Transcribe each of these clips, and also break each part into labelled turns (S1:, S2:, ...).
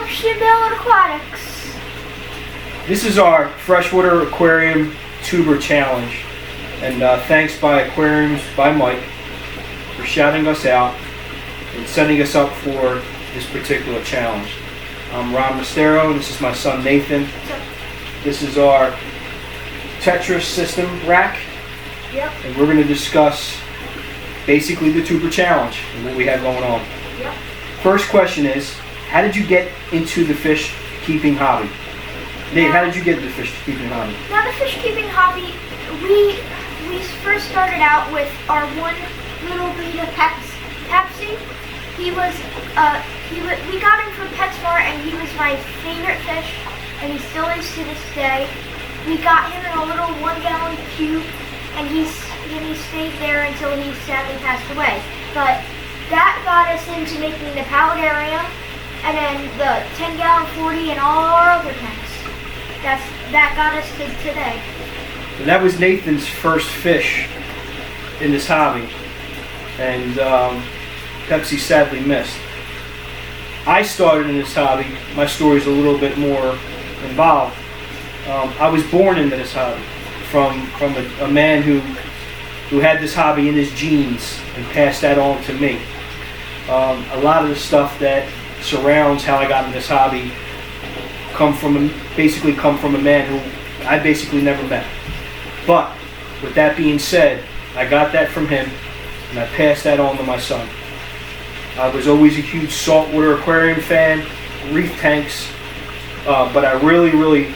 S1: FunctionBuilt-Aquatics.
S2: This is our freshwater aquarium tuber challenge, and thanks by Aquariums by Mike for shouting us out and setting us up for this particular challenge. I'm Ron Mastero, and this is my son Nathan. This is our Tetris system rack, and we're going to discuss basically the tuber challenge and what we have going on. First question is, how did you get into the fish keeping hobby? Nate, how did you get into the fish keeping hobby?
S1: Now the fish keeping hobby, we first started out with our one little beta Pepsi. We got him from PetSmart, and he was my favorite fish, and he still is to this day. We got him in a little 1-gallon cube, and he stayed there until he sadly passed away. But that got us into making the paludarium, and then the 10-gallon 40 and all our other tanks. That got us to today.
S2: And that was Nathan's first fish in this hobby, and Pepsi sadly missed. I started in this hobby. My story's a little bit more involved. I was born into this hobby from a man who had this hobby in his genes and passed that on to me. A lot of the stuff that surrounds how I got in this hobby come from a man who I basically never met. But with that being said, I got that from him, and I passed that on to my son. I was always a huge saltwater aquarium fan, reef tanks, but I really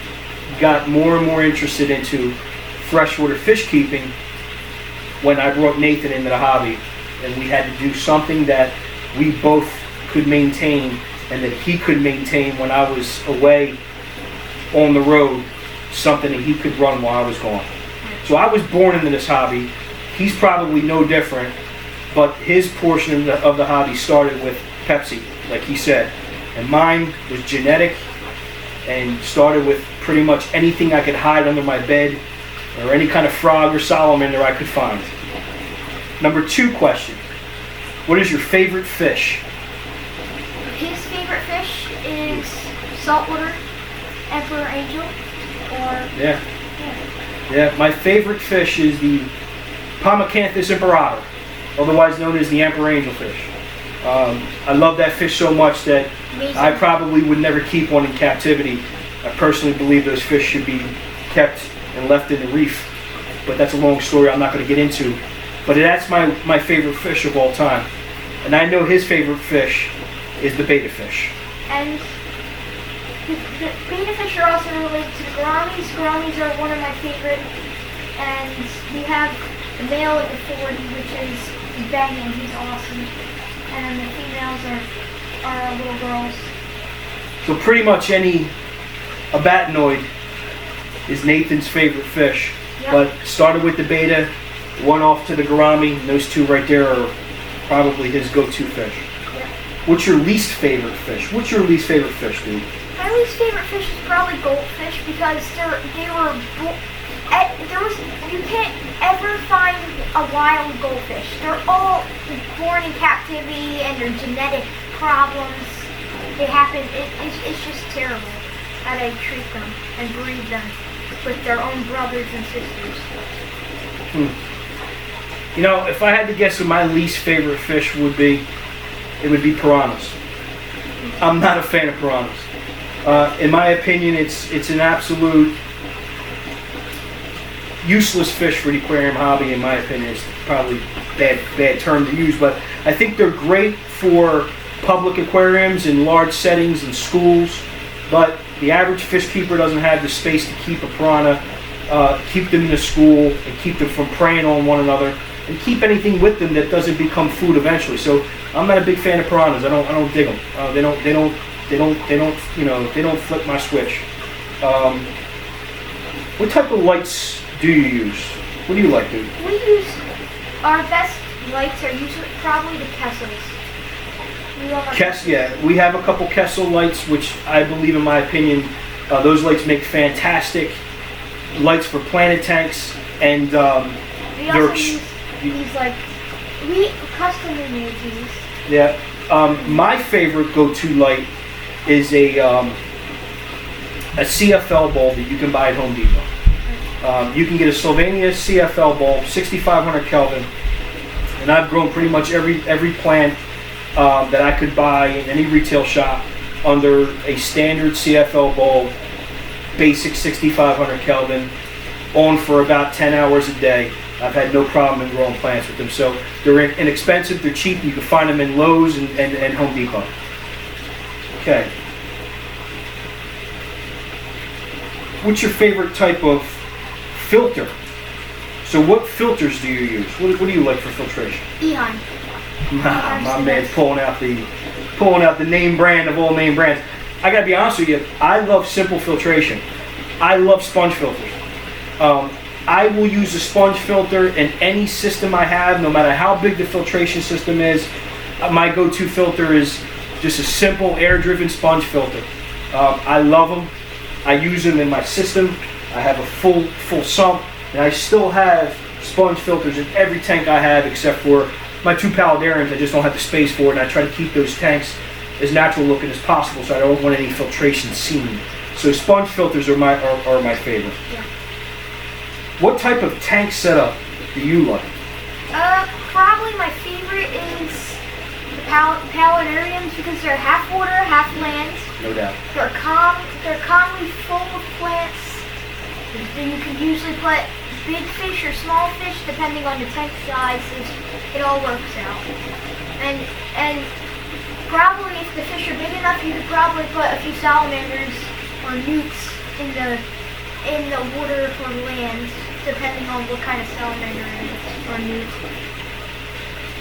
S2: got more and more interested into freshwater fish keeping when I brought Nathan into the hobby, and we had to do something that we both could maintain and that he could maintain when I was away on the road, something that he could run while I was gone. So I was born into this hobby. He's probably no different, but his portion of the hobby started with Pepsi, like he said. And mine was genetic and started with pretty much anything I could hide under my bed or any kind of frog or salamander I could find. Number 2 question. What is your favorite fish?
S1: His favorite fish is saltwater emperor angel, or
S2: yeah. My favorite fish is the Pomacanthus imperator, otherwise known as the emperor angelfish. I love that fish so much that I probably would never keep one in captivity. I personally believe those fish should be kept and left in the reef, but that's a long story I'm not going to get into. But that's my favorite fish of all time. And I know his favorite fish is the beta fish.
S1: And the beta fish are also related to the gouramis. Gouramis are one of my favorite. And we have the male at the 40, which is banging. He's awesome. And the females are little girls.
S2: So pretty much any abatinoid is Nathan's favorite fish.
S1: Yep.
S2: But started with the beta, one off to the gourami, and those two right there are probably his go-to fish.
S1: Yep.
S2: What's your least favorite fish? What's your least favorite fish, dude?
S1: My least favorite fish is probably goldfish, because you can't ever find a wild goldfish. They're all born in captivity, and their genetic problems, they happen. It's just terrible how they treat them and breed them with their own brothers and sisters.
S2: You know, if I had to guess what my least favorite fish would be, it would be piranhas. I'm not a fan of piranhas. In my opinion, it's an absolute useless fish for the aquarium hobby. In my opinion, it's probably a bad term to use, but I think they're great for public aquariums in large settings and schools. But the average fish keeper doesn't have the space to keep a piranha, keep them in the school, and keep them from preying on one another, and keep anything with them that doesn't become food eventually. So I'm not a big fan of piranhas. I don't dig them. They don't flip my switch. What type of lights do you use? What do you like, dude?
S1: We use, our best lights are usually probably the Kessels.
S2: We have a couple Kessel lights, which I believe, in my opinion, those lights make fantastic lights for planted tanks, and
S1: we also use these, like, we custom made these.
S2: Yeah. My favorite go-to light is a CFL bulb that you can buy at Home Depot. You can get a Sylvania CFL bulb, 6,500 Kelvin, and I've grown pretty much every plant that I could buy in any retail shop under a standard CFL bulb, basic 6,500 Kelvin, on for about 10 hours a day. I've had no problem in growing plants with them. So they're inexpensive, they're cheap, you can find them in Lowe's and Home Depot. Okay. What's your favorite type of filter? So what filters do you use? What do you like for filtration?
S1: Eon.
S2: My man's pulling out the name brand of all name brands. I gotta be honest with you, I love simple filtration. I love sponge filters. I will use a sponge filter in any system I have, no matter how big the filtration system is. My go-to filter is just a simple air-driven sponge filter. I love them. I use them in my system. I have a full sump, and I still have sponge filters in every tank I have except for my 2 paludariums. I just don't have the space for it, and I try to keep those tanks as natural looking as possible, so I don't want any filtration seen. So sponge filters are my favorite.
S1: Yeah.
S2: What type of tank setup do you like?
S1: Probably my favorite is the paludariums because they're half water, half land.
S2: No doubt.
S1: They're calmly full of plants. Then you can usually put big fish or small fish depending on the tank size. It all works out. And probably if the fish are big enough, you could probably put a few salamanders or newts in the water or land, depending on what kind of salamander it is or newt.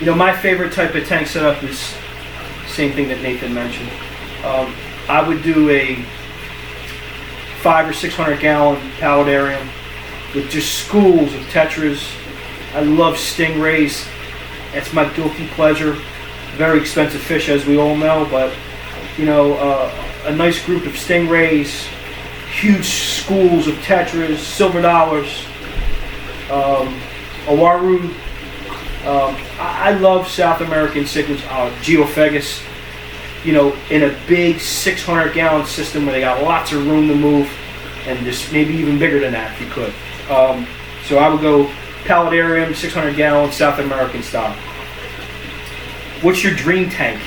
S2: You know, my favorite type of tank setup is the same thing that Nathan mentioned. I would do a 500 or 600 gallon paludarium with just schools of tetras. I love stingrays. That's my guilty pleasure. Very expensive fish, as we all know, but you know, a nice group of stingrays, huge schools of tetras, silver dollars, awaru. I love South American cichlids, geophagus. You know, in a big 600 gallon system where they got lots of room to move, and just maybe even bigger than that if you could. So I would go paludarium, 600 gallon, South American style. What's your dream tank?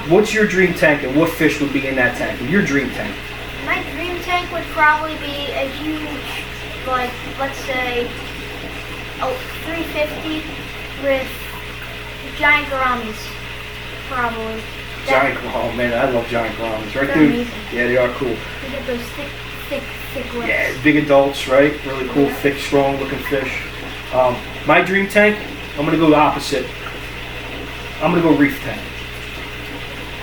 S2: What's your dream tank, and what fish would be in that tank? Your dream tank.
S1: My dream tank would probably be a huge, like, let's say, 350 with giant gouramis, probably.
S2: Giant, oh man, I love giant gouramis, right,
S1: They're
S2: dude?
S1: amazing.
S2: Yeah, they are cool.
S1: You get those thick lips.
S2: Yeah, big adults, right? Really cool, thick, strong looking fish. My dream tank, I'm gonna go the opposite. I'm gonna go reef tank.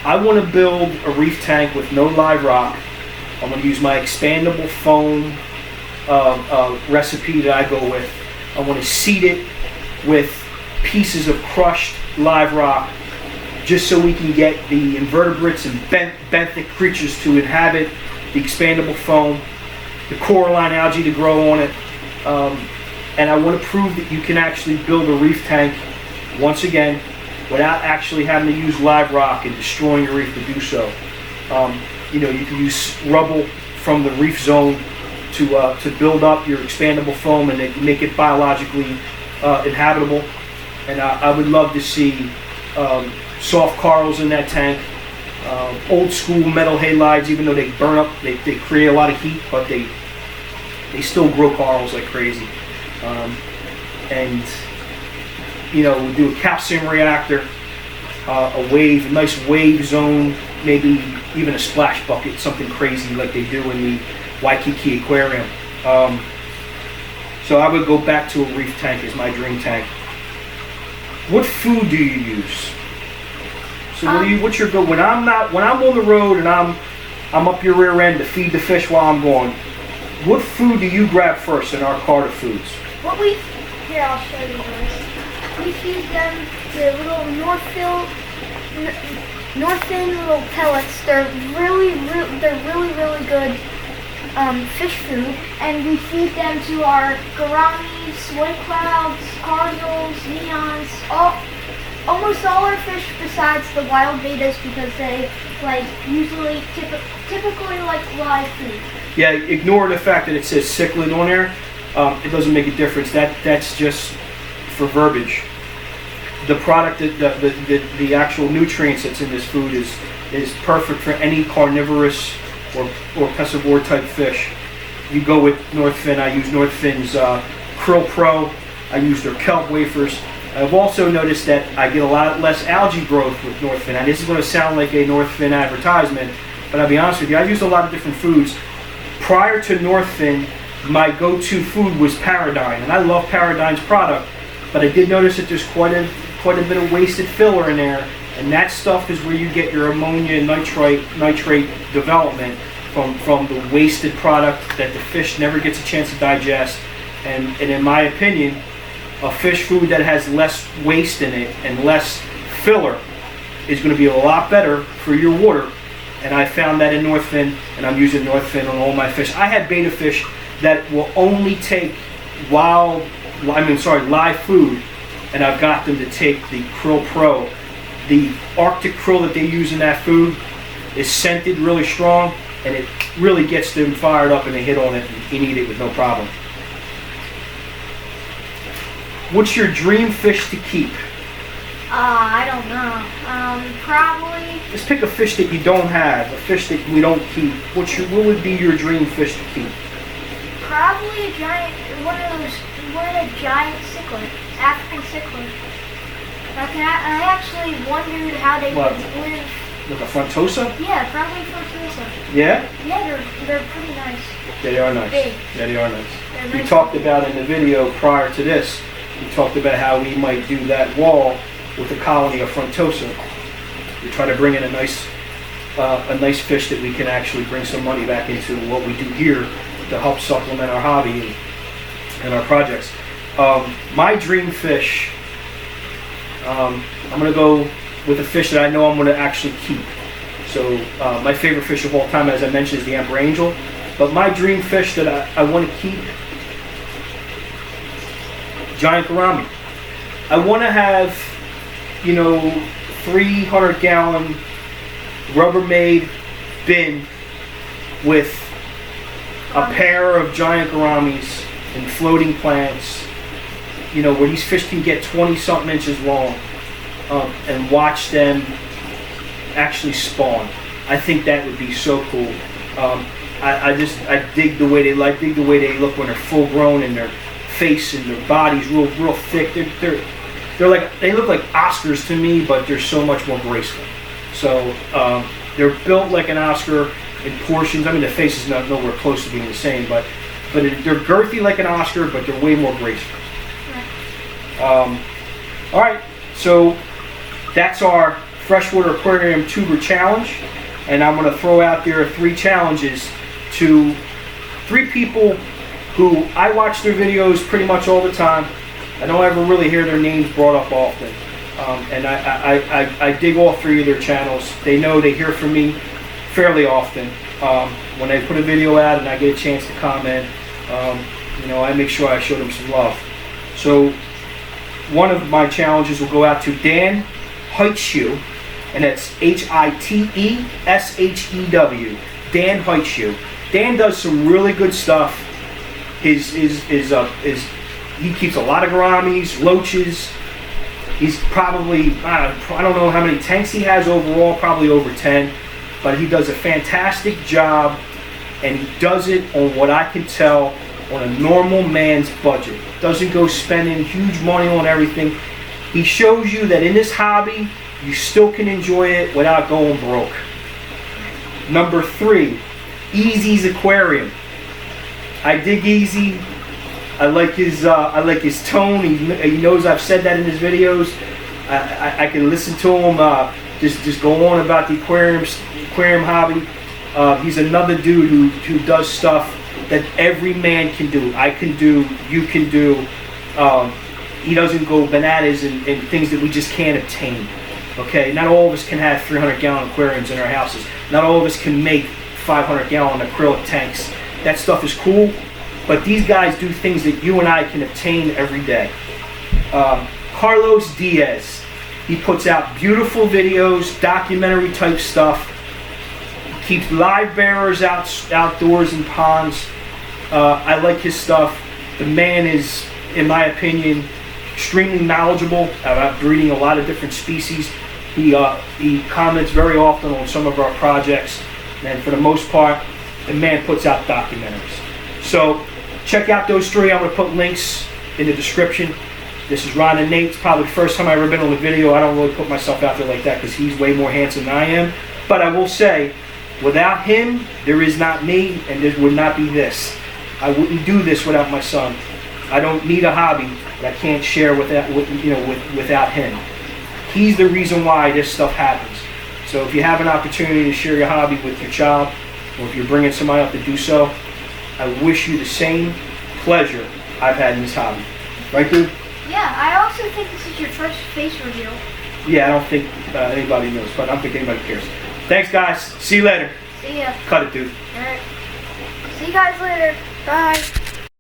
S2: I want to build a reef tank with no live rock. I'm going to use my expandable foam recipe that I go with. I want to seed it with pieces of crushed live rock just so we can get the invertebrates and benthic creatures to inhabit the expandable foam, the coralline algae to grow on it. And I want to prove that you can actually build a reef tank, once again, without actually having to use live rock and destroying your reef to do so. You know, you can use rubble from the reef zone to build up your expandable foam and make it biologically inhabitable. And I would love to see soft corals in that tank, old school metal halides, even though they burn up, they create a lot of heat, but they still grow corals like crazy. And you know, we do a calcium reactor, a nice wave zone, maybe even a splash bucket, something crazy like they do in the Waikiki Aquarium. So I would go back to a reef tank as my dream tank. What food do you use? So what's your go when I'm on the road and I'm up your rear end to feed the fish while I'm gone? What food do you grab first in our cart of foods?
S1: Here, I'll show you this. We feed them the little Northin little pellets. They're really good fish food, and we feed them to our gouramis, white clouds, cardinals, neons, almost all our fish besides the wild betas, because they like usually typically like live food.
S2: Yeah, ignore the fact that it says cichlid on there. It doesn't make a difference. That's just for verbiage. The product, the actual nutrients that's in this food is perfect for any carnivorous or pescivore type fish. You go with Northfin. I use Northfin's Krill Pro. I use their kelp wafers. I've also noticed that I get a lot less algae growth with Northfin. Now, this is going to sound like a Northfin advertisement, but I'll be honest with you, I've used a lot of different foods. Prior to Northfin, my go-to food was Paradigm, and I love Paradigm's product, but I did notice that there's quite a bit of wasted filler in there, and that stuff is where you get your ammonia and nitrate development from the wasted product that the fish never gets a chance to digest. And in my opinion, a fish food that has less waste in it and less filler is going to be a lot better for your water. And I found that in Northfin, and I'm using Northfin on all my fish. I have beta fish that will only take live food, and I've got them to take the Krill Pro. The Arctic krill that they use in that food is scented really strong, and it really gets them fired up, and they hit on it and eat it with no problem. What's your dream fish to keep?
S1: I don't know. Probably.
S2: Just pick a fish that you don't have, a fish that we don't keep. What would be your dream fish to keep?
S1: Probably one of the giant cichlids, African cichlids. I actually wondered how they would live.
S2: Like a frontosa?
S1: Yeah, probably frontosa.
S2: Yeah?
S1: Yeah, they're pretty nice.
S2: They are nice.
S1: Big.
S2: Yeah, they are nice.
S1: They're
S2: We talked about in the video prior to this, we talked about how we might do that wall with a colony of frontosa. We try to bring in a nice fish that we can actually bring some money back into what we do here to help supplement our hobby and our projects. My dream fish, I'm going to go with a fish that I know I'm going to actually keep. So my favorite fish of all time, as I mentioned, is the emperor angel. But my dream fish that I want to keep, giant gourami. I want to have, 300-gallon Rubbermaid bin with a pair of giant gouramis and floating plants, where these fish can get 20-something inches long, and watch them actually spawn. I think that would be so cool. I dig the way they look when they're full grown, and their face and their body's real thick. They look like Oscars to me, but they're so much more graceful. So they're built like an Oscar in portions. I mean, the face is nowhere close to being the same, but they're girthy like an Oscar, but they're way more graceful. All right, so that's our Freshwater Aquarium Tuber Challenge, and I'm going to throw out there 3 challenges to 3 people who I watch their videos pretty much all the time. I don't ever really hear their names brought up often, and I dig all 3 of their channels. They hear from me fairly often. When I put a video out and I get a chance to comment, I make sure I show them some love. So one of my challenges will go out to Dan Hiteshew, and that's Hiteshew. Dan Hiteshew. Dan does some really good stuff. He keeps a lot of gouramis, loaches. He's probably, I don't know how many tanks he has overall, probably over 10. But he does a fantastic job, and he does it on what I can tell on a normal man's budget. Doesn't go spending huge money on everything. He shows you that in this hobby, you still can enjoy it without going broke. Number 3, Easy's Aquarium. I dig Easy. I like his tone. He knows I've said that in his videos. I can listen to him just go on about the aquarium hobby. He's another dude who does stuff that every man can do. I can do. You can do. He doesn't go bananas in things that we just can't obtain. Okay, not all of us can have 300-gallon aquariums in our houses. Not all of us can make 500-gallon acrylic tanks. That stuff is cool, but these guys do things that you and I can obtain every day. Carlos Diez. He puts out beautiful videos, documentary type stuff. He keeps live bearers outdoors in ponds. I like his stuff. The man is, in my opinion, extremely knowledgeable about breeding a lot of different species. He comments very often on some of our projects, and for the most part, the man puts out documentaries. So check out those three. I'm going to put links in the description. This is Ron and Nate. It's probably the first time I've ever been on a video. I don't really put myself out there like that because he's way more handsome than I am. But I will say, without him, there is not me, and there would not be this. I wouldn't do this without my son. I don't need a hobby that I can't share without him. He's the reason why this stuff happens. So if you have an opportunity to share your hobby with your child, or if you're bringing somebody up to do so, I wish you the same pleasure I've had in this hobby. Right, dude?
S1: Yeah, I also think this is your first face reveal.
S2: Yeah, I don't think anybody knows, but I don't think anybody cares. Thanks, guys. See you later.
S1: See ya.
S2: Cut it, dude.
S1: Alright. See you guys later. Bye.